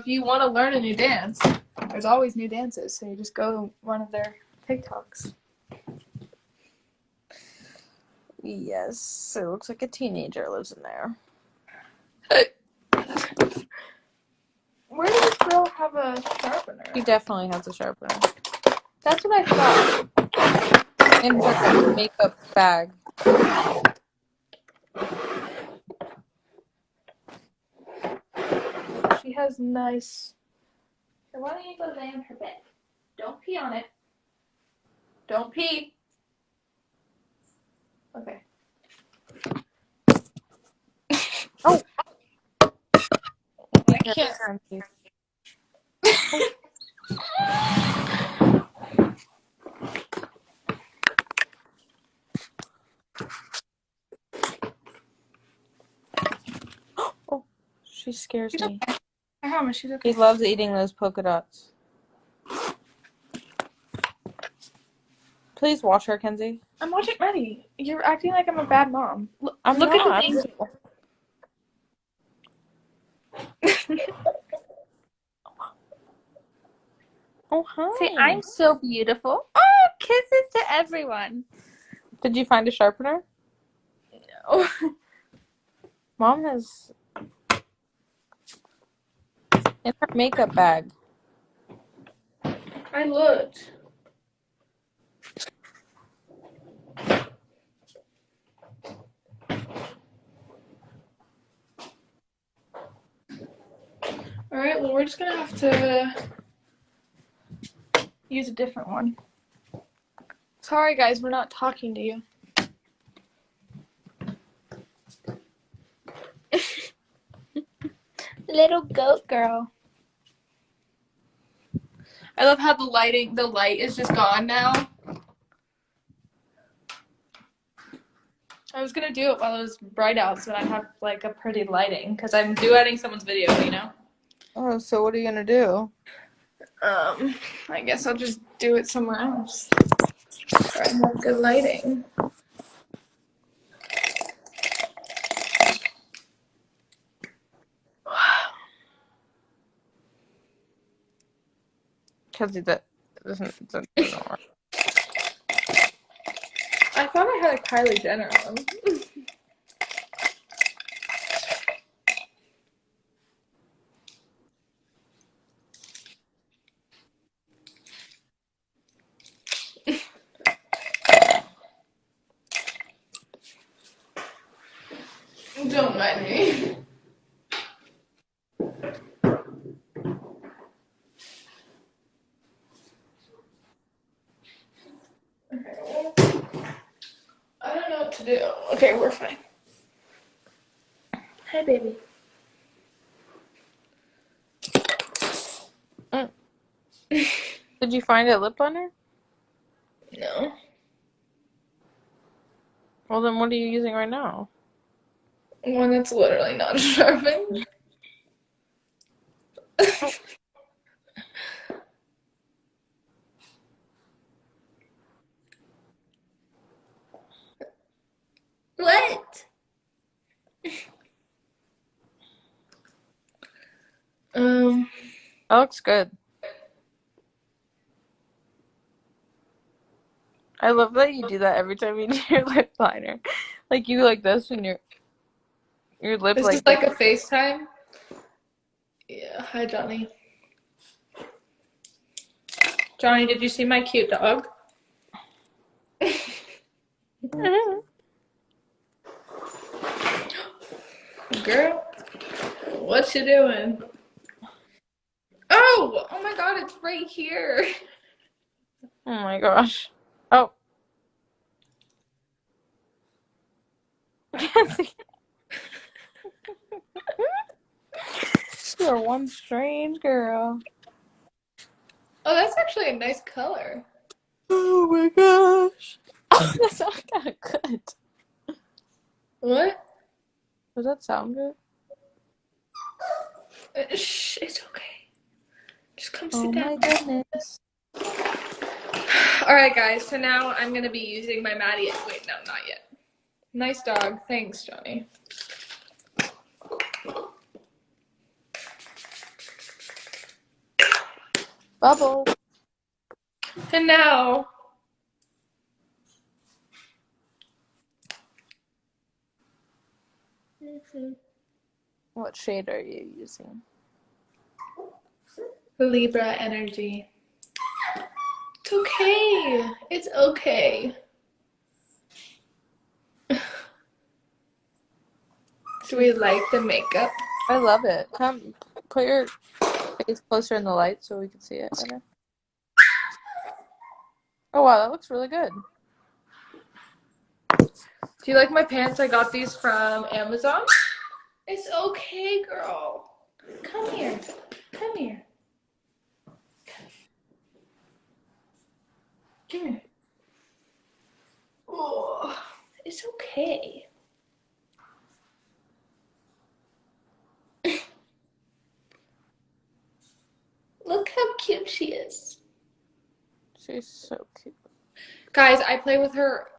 If you want to learn a new dance, there's always new dances, so you just go one of their TikToks. Yes, it looks like a teenager lives in there. Where does this girl have a sharpener? He definitely has a sharpener. That's what I thought. In her makeup bag. She has nice... Why don't you go lay on her bed? Don't pee on it. Don't pee. Okay. Oh! I can't. Oh, she scares She's me. okay. I promise she's okay. He loves eating those polka dots. Please wash her, Kenzie. I'm watching Maddie. You're acting like I'm a bad mom. Look I'm at not. the angel. Oh, hi. Say, I'm so beautiful. Oh, kisses to everyone. Did you find a sharpener? No. Mom has... in her makeup bag. I looked. Alright, well, we're just gonna have to use a different one. Sorry, guys, we're not talking to you. Little goat girl. I love how the light is just gone now. I was gonna do it while it was bright out so I'd have like a pretty lighting because I'm duetting someone's video, you know? Oh, so what are you gonna do? I guess I'll just do it somewhere else. Where I have good lighting. Kenzie, that doesn't work. I thought I had a Kylie Jenner one. Don't mind me. Okay, well, I don't know what to do. Okay, we're fine. Hi, baby. Did you find a lip liner? No. Well, then what are you using right now? One that's literally not sharpened. What? That looks good. I love that you do that every time you do your lip liner. Like you like this and your lip This like is like a FaceTime. Yeah, hi Johnny. Johnny, did you see my cute dog? Girl, what you doing? Oh my god, it's right here. Oh my gosh. Oh. You're one strange girl. Oh, that's actually a nice color. Oh my gosh. Oh, that sounded kind of good. What? Does that sound good? Shh, it's okay. Just come Oh sit my down. goodness. Alright, guys, so now I'm gonna be using my Maddie. Wait, no, not yet. Nice dog. Thanks, Johnny. Bubble. And now, What shade are you using? Libra energy. It's okay. It's okay. Do we like the makeup? I love it. Come, put your face closer in the light so we can see it better. Oh wow, that looks really good. Do you like my pants? I got these from Amazon. It's okay, girl. Come here. Come here. Come here. Oh, it's okay. Look how cute she is. She's so cute. Guys, I play with her